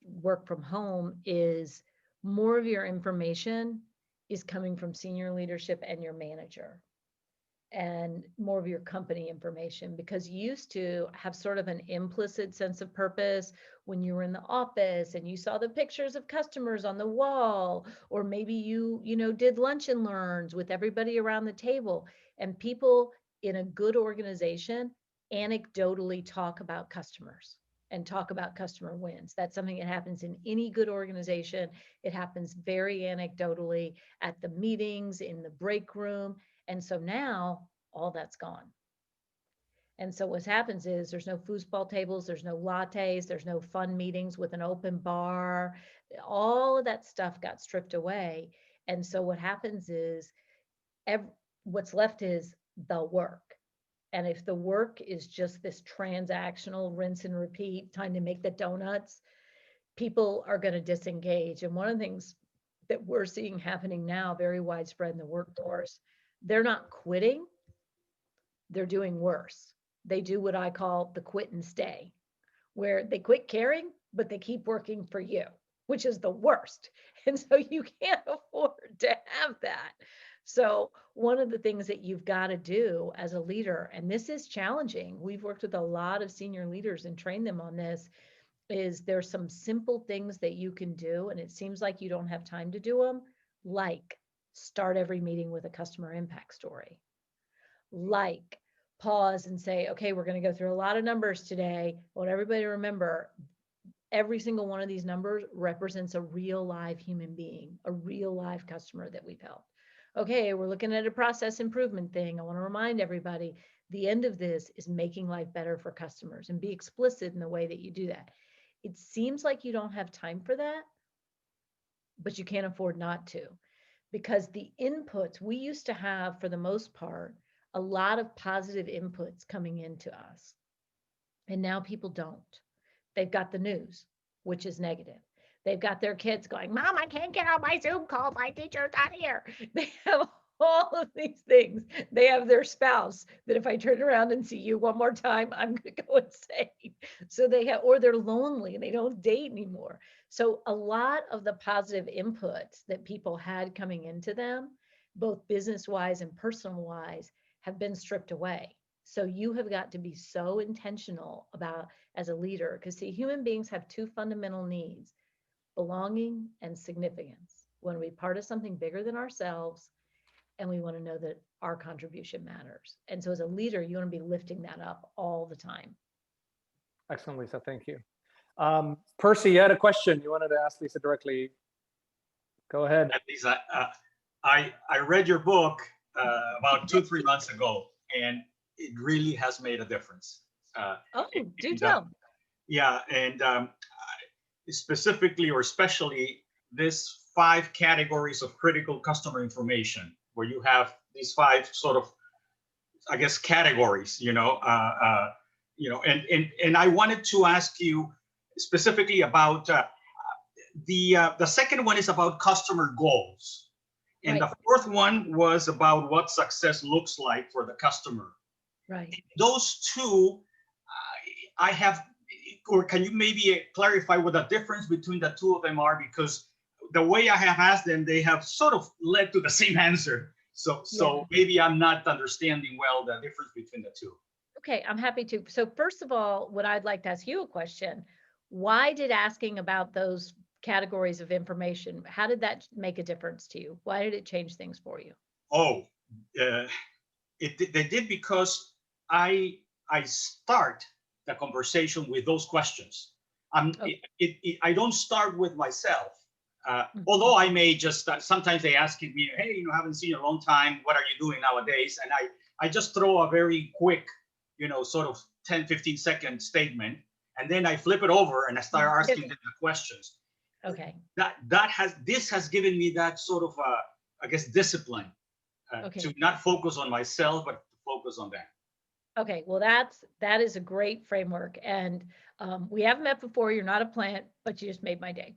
work from home is more of your information is coming from senior leadership and your manager, and more of your company information, because you used to have sort of an implicit sense of purpose when you were in the office and you saw the pictures of customers on the wall, or maybe you did lunch and learns with everybody around the table, and people in a good organization anecdotally talk about customers and talk about customer wins. That's something that happens in any good organization. It happens very anecdotally at the meetings, in the break room. And so now all that's gone. And so what happens is there's no foosball tables, there's no lattes, there's no fun meetings with an open bar. All of that stuff got stripped away. And so what happens is what's left is the work. And if the work is just this transactional rinse and repeat, time to make the donuts, people are going to disengage. And one of the things that we're seeing happening now, very widespread in the workforce, they're not quitting, they're doing worse. They do what I call the quit and stay, where they quit caring, but they keep working for you, which is the worst. And so you can't afford to have that. So one of the things that you've got to do as a leader, and this is challenging, we've worked with a lot of senior leaders and trained them on this, is there's some simple things that you can do, and it seems like you don't have time to do them, like start every meeting with a customer impact story. Like pause and say, okay, we're going to go through a lot of numbers today. I want everybody to remember every single one of these numbers represents a real live human being, a real live customer that we've helped. Okay, we're looking at a process improvement thing. I want to remind everybody, the end of this is making life better for customers, and be explicit in the way that you do that. It seems like you don't have time for that, but you can't afford not to, because the inputs we used to have, for the most part, a lot of positive inputs coming into us. And now people don't. They've got the news, which is negative. They've got their kids going, Mom, I can't get on my Zoom call. My teacher's not here. They have all of these things. They have their spouse that if I turn around and see you one more time, I'm going to go insane. So they have, or they're lonely and they don't date anymore. So a lot of the positive inputs that people had coming into them, both business-wise and personal-wise, have been stripped away. So you have got to be so intentional about, as a leader, because see, human beings have two fundamental needs: belonging and significance. We want to be part of something bigger than ourselves, and we want to know that our contribution matters. And so as a leader, you want to be lifting that up all the time. Excellent, Lisa. Thank you. Percy, you had a question you wanted to ask Lisa directly. Go ahead. Lisa, I read your book about 2-3 months ago, and it really has made a difference. Do tell. Yeah, and specifically or especially this 5 categories of critical customer information, where you have these 5 sort of, I guess, categories, and I wanted to ask you specifically about the second one is about customer goals. And Right. The fourth one was about what success looks like for the customer. Right. Those two, I have, or can you maybe clarify what the difference between the two of them are? Because the way I have asked them, they have sort of led to the same answer. So maybe I'm not understanding well the difference between the two. Okay, I'm happy to. So first of all, what I'd like to ask you a question. Why did asking about those categories of information, how did that make a difference to you? Why did it change things for you? Oh, they did, because I start the conversation with those questions. Okay. I don't start with myself. Although I may just, sometimes they ask me, hey, haven't seen you in a long time. What are you doing nowadays? And I just throw a very quick, sort of 10, 15 second statement. And then I flip it over and I start asking them the questions. Okay. This has given me that sort of, I guess, discipline to not focus on myself, but to focus on them. Okay, well, that is a great framework. And we haven't met before. You're not a plant, but you just made my day.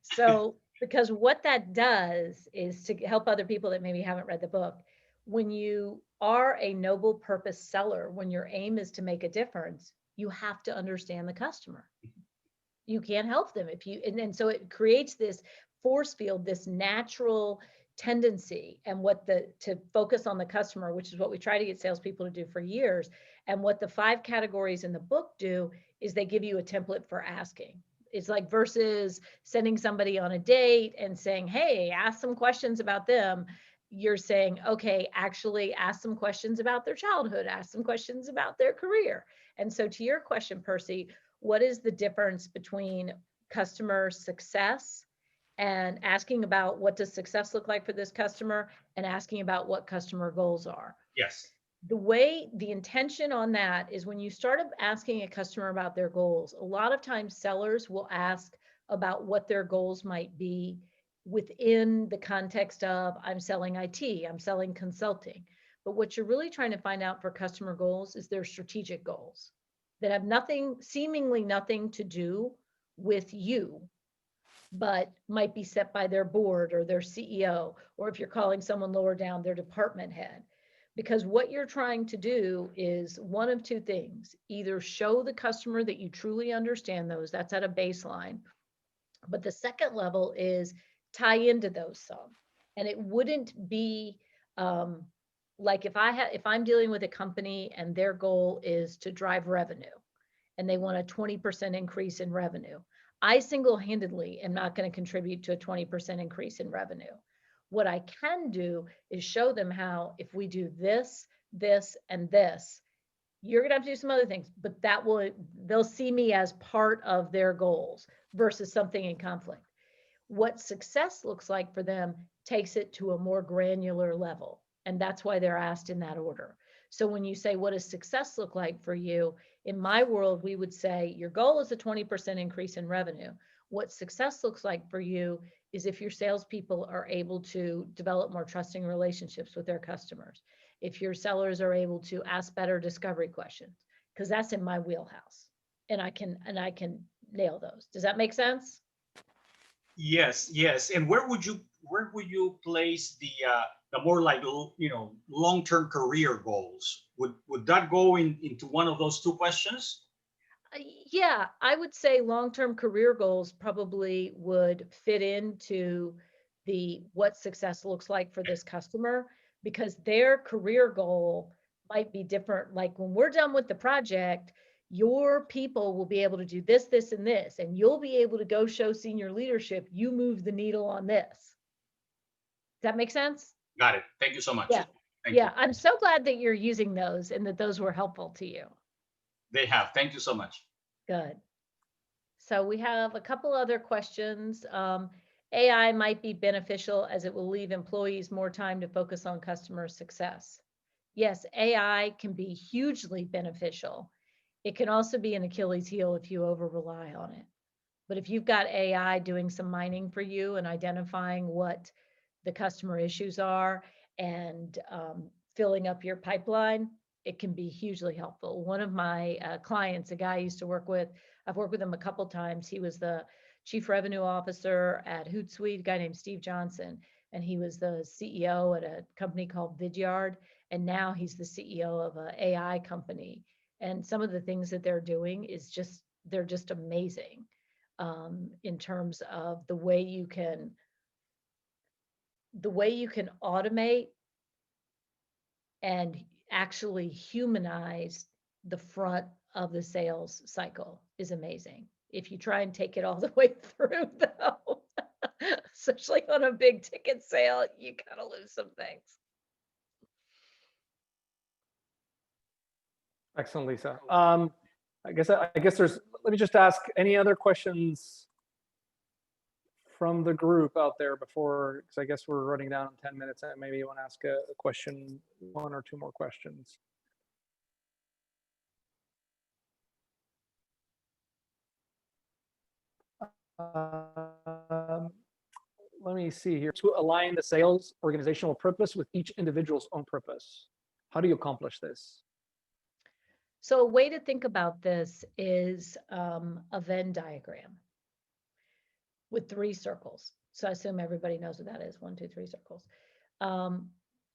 So, because what that does is to help other people that maybe haven't read the book. When you are a noble purpose seller, when your aim is to make a difference, you have to understand the customer. You can't help them if you, and so it creates this force field, this natural tendency, and to focus on the customer, which is what we try to get salespeople to do for years. And what the 5 categories in the book do is they give you a template for asking. It's like versus sending somebody on a date and saying, hey, ask some questions about them. You're saying, okay, actually ask some questions about their childhood, ask some questions about their career. And so to your question, Percy, what is the difference between customer success and asking about what does success look like for this customer and asking about what customer goals are? Yes. The intention on that is when you start asking a customer about their goals, a lot of times sellers will ask about what their goals might be within the context of I'm selling IT, I'm selling consulting. But what you're really trying to find out for customer goals is their strategic goals that have seemingly nothing to do with you, but might be set by their board or their CEO, or if you're calling someone lower down, their department head. Because what you're trying to do is one of 2 things: either show the customer that you truly understand those, that's at a baseline. But the second level is tie into those some. And it wouldn't be like if I'm dealing with a company and their goal is to drive revenue and they want a 20% increase in revenue. I single-handedly am not going to contribute to a 20% increase in revenue. What I can do is show them how if we do this, this, and this, you're going to have to do some other things, but they'll see me as part of their goals versus something in conflict. What success looks like for them takes it to a more granular level. And that's why they're asked in that order. So when you say, what does success look like for you? In my world, we would say your goal is a 20% increase in revenue. What success looks like for you is if your salespeople are able to develop more trusting relationships with their customers. If your sellers are able to ask better discovery questions, because that's in my wheelhouse, and I can nail those. Does that make sense? Yes. And where would you place the more like long-term career goals? Would that go into one of those 2 questions? Yeah, I would say long-term career goals probably would fit into what success looks like for this customer, because their career goal might be different. Like when we're done with the project, your people will be able to do this, this, and this, and you'll be able to go show senior leadership, you move the needle on this. Does that make sense? Got it. Thank you so much. Yeah. Thank Yeah, you. I'm so glad that you're using those and that those were helpful to you. They have. Thank you so much. Good. So we have a couple other questions. AI might be beneficial as it will leave employees more time to focus on customer success. Yes, AI can be hugely beneficial. It can also be an Achilles heel if you over rely on it. But if you've got AI doing some mining for you and identifying what the customer issues are and filling up your pipeline, it can be hugely helpful. One of my clients, a guy I used to work with, I've worked with him a couple times. He was the chief revenue officer at Hootsuite, a guy named Steve Johnson, and he was the CEO at a company called Vidyard, and now he's the CEO of an AI company. And some of the things that they're doing is they're just amazing in terms of the way you can automate and actually humanize the front of the sales cycle is amazing. If you try and take it all the way through, though, especially on a big ticket sale, you kind of lose some things. Excellent, Lisa. I guess there's let me just ask, any other questions from the group out there before, because I guess we're running down in 10 minutes, and maybe you want to ask a question, one or two more questions. Let me see here. To align the sales organizational purpose with each individual's own purpose. How do you accomplish this? So a way to think about this is a Venn diagram with 3 circles. So I assume everybody knows what that is. 1, 2, 3 circles.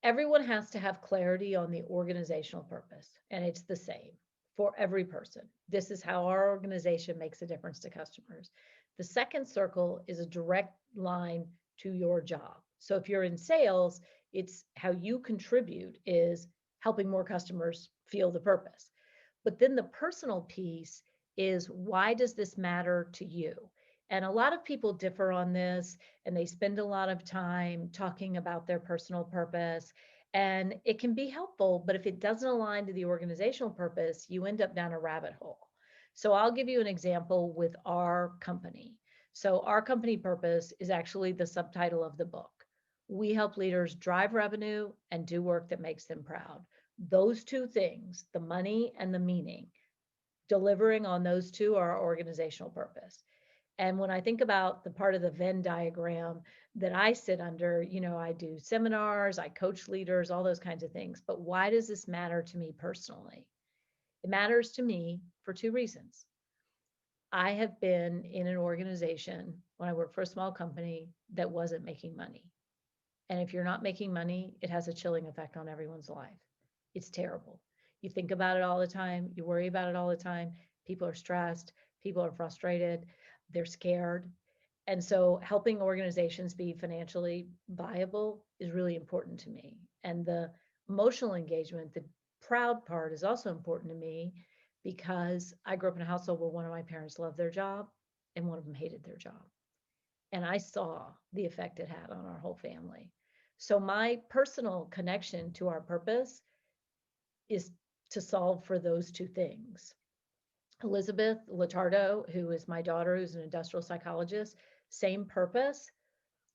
Everyone has to have clarity on the organizational purpose, and it's the same for every person. This is how our organization makes a difference to customers. The second circle is a direct line to your job. So if you're in sales, it's how you contribute is helping more customers feel the purpose. But then the personal piece is, why does this matter to you? And a lot of people differ on this, and they spend a lot of time talking about their personal purpose. And it can be helpful, but if it doesn't align to the organizational purpose, you end up down a rabbit hole. So I'll give you an example with our company. So our company purpose is actually the subtitle of the book. We help leaders drive revenue and do work that makes them proud. Those 2 things, the money and the meaning, delivering on those 2 are our organizational purpose. And when I think about the part of the Venn diagram that I sit under, you know, I do seminars, I coach leaders, all those kinds of things. But why does this matter to me personally? It matters to me for 2 reasons. I have been in an organization when I worked for a small company that wasn't making money. And if you're not making money, it has a chilling effect on everyone's life. It's terrible. You think about it all the time. You worry about it all the time. People are stressed. People are frustrated. They're scared. And so helping organizations be financially viable is really important to me. And the emotional engagement, the proud part, is also important to me, because I grew up in a household where one of my parents loved their job and one of them hated their job. And I saw the effect it had on our whole family. So my personal connection to our purpose is to solve for those 2 things. Elizabeth Latardo, who is my daughter, who's an industrial psychologist, same purpose.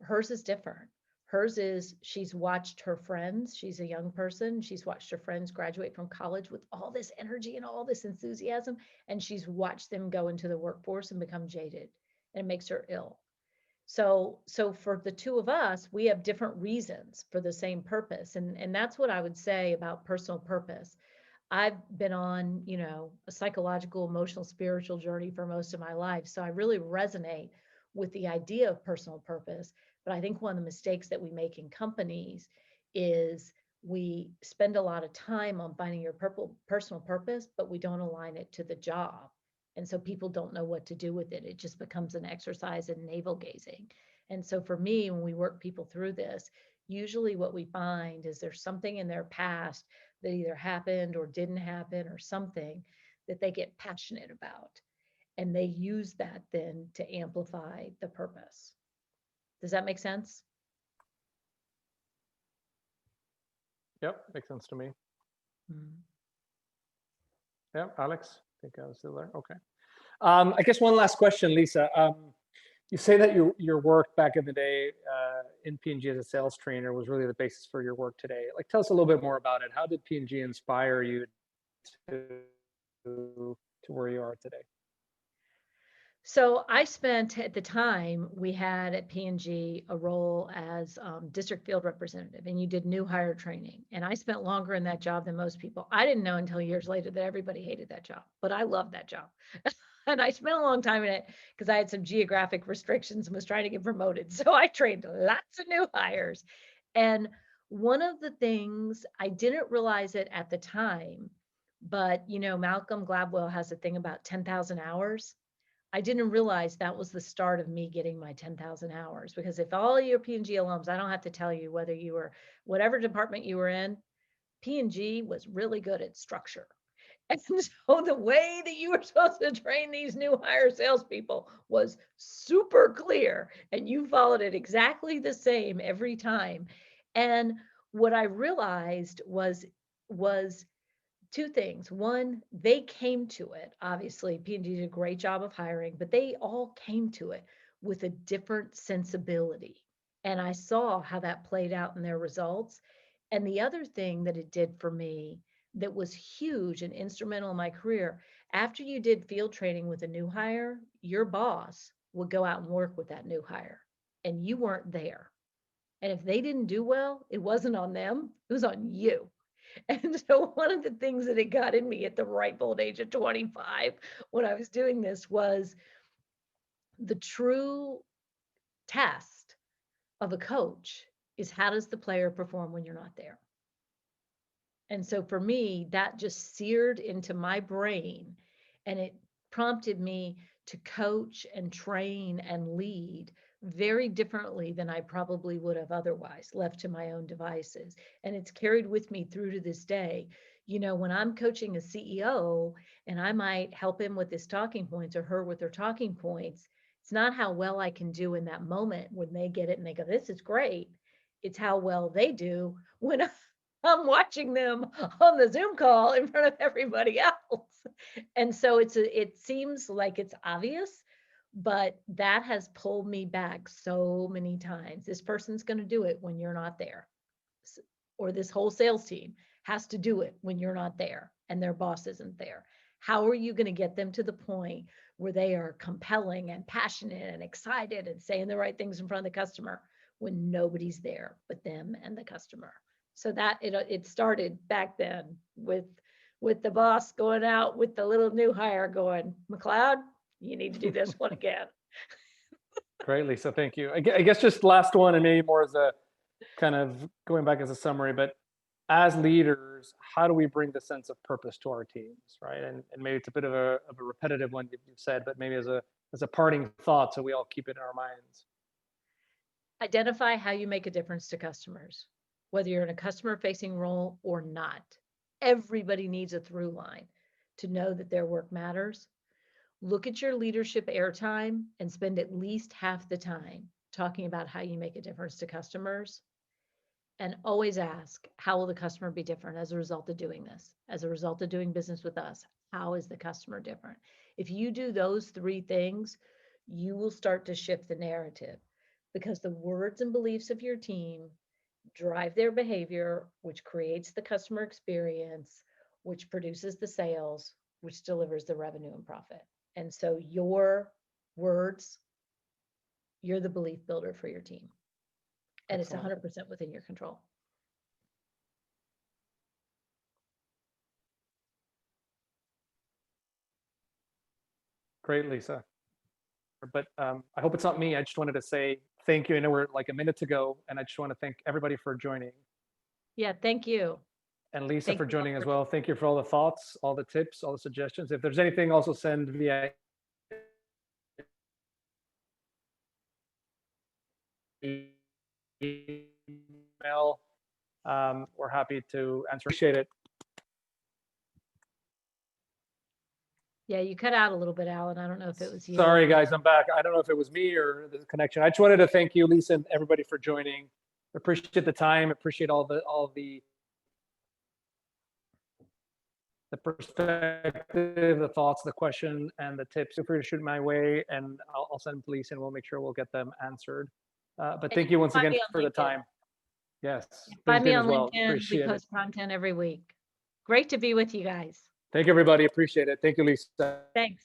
Hers is different. Hers is, she's watched her friends. She's a young person. She's watched her friends graduate from college with all this energy and all this enthusiasm. And she's watched them go into the workforce and become jaded. And it makes her ill. So for the 2 of us, we have different reasons for the same purpose. And that's what I would say about personal purpose. I've been on, you know, a psychological, emotional, spiritual journey for most of my life. So I really resonate with the idea of personal purpose. But I think one of the mistakes that we make in companies is we spend a lot of time on finding your personal purpose, but we don't align it to the job. And so people don't know what to do with it. It just becomes an exercise in navel gazing. And so for me, when we work people through this, usually what we find is there's something in their past that either happened or didn't happen, or something that they get passionate about. And they use that then to amplify the purpose. Does that make sense? Yep, makes sense to me. Mm-hmm. Yeah, Alex, I think I was still there. Okay. I guess one last question, Lisa. You say that your work back in the day in P&G as a sales trainer was really the basis for your work today. Like, tell us a little bit more about it. How did P&G inspire you to where you are today? So I spent, at the time, we had at P&G a role as district field representative, and you did new hire training. And I spent longer in that job than most people. I didn't know until years later that everybody hated that job, but I loved that job. And I spent a long time in it because I had some geographic restrictions and was trying to get promoted. So I trained lots of new hires. And one of the things, I didn't realize it at the time, but you know, Malcolm Gladwell has a thing about 10,000 hours. I didn't realize that was the start of me getting my 10,000 hours, because if all your P&G alums, I don't have to tell you whether you were, whatever department you were in, P&G was really good at structure. And so the way that you were supposed to train these new hire salespeople was super clear, and you followed it exactly the same every time. And what I realized was two things. One, they came to it. Obviously, P&G did a great job of hiring, but they all came to it with a different sensibility. And I saw how that played out in their results. And the other thing that it did for me that was huge and instrumental in my career, after you did field training with a new hire, your boss would go out and work with that new hire, and you weren't there. And if they didn't do well, it wasn't on them, it was on you. And so one of the things that it got in me at the ripe old age of 25 when I was doing this was the true test of a coach is how does the player perform when you're not there? And so for me, that just seared into my brain, and it prompted me to coach and train and lead very differently than I probably would have otherwise, left to my own devices. And it's carried with me through to this day. You know, when I'm coaching a CEO and I might help him with his talking points or her with their talking points, it's not how well I can do in that moment when they get it and they go, this is great. It's how well they do when I'm watching them on the Zoom call in front of everybody else. And so it seems like it's obvious, but that has pulled me back so many times. This person's going to do it when you're not there. Or this whole sales team has to do it when you're not there and their boss isn't there. How are you going to get them to the point where they are compelling and passionate and excited and saying the right things in front of the customer when nobody's there but them and the customer? So that it started back then with the boss going out with the little new hire going, McLeod, you need to do this one again. Great, Lisa. Thank you. I guess just last one, and maybe more as a kind of going back as a summary, but as leaders, how do we bring the sense of purpose to our teams, right? And maybe it's a bit of a repetitive one you've said, but maybe as a parting thought, so we all keep it in our minds. Identify how you make a difference to customers, whether you're in a customer-facing role or not. Everybody needs a through line to know that their work matters. Look at your leadership airtime and spend at least half the time talking about how you make a difference to customers. And always ask, how will the customer be different as a result of doing this? As a result of doing business with us, how is the customer different? If you do those three things, you will start to shift the narrative, because the words and beliefs of your team drive their behavior, which creates the customer experience, which produces the sales, which delivers the revenue and profit. And so your words, you're the belief builder for your team. And Excellent. It's 100% within your control. Great, Lisa. But I hope it's not me. I just wanted to say thank you. I know we're like a minute to go, and I just want to thank everybody for joining. Yeah, thank you. And Lisa Thank for you all joining for as well. Thank you for all the thoughts, all the tips, all the suggestions. If there's anything, also send via email. We're happy to answer. Appreciate it. Yeah, you cut out a little bit, Alan. I don't know if it was you. Sorry, guys, I'm back. I don't know if it was me or the connection. I just wanted to thank you, Lisa, and everybody for joining. Appreciate the time. Appreciate all the perspective, the thoughts, the question, and the tips. Feel free to shoot my way, and I'll send them to Lisa, and we'll make sure we'll get them answered. But thank you once again for the time. Yes. Find me LinkedIn on as well. LinkedIn. We Appreciate it. post content every week. Great to be with you guys. Thank you, everybody. Appreciate it. Thank you, Lisa. Thanks.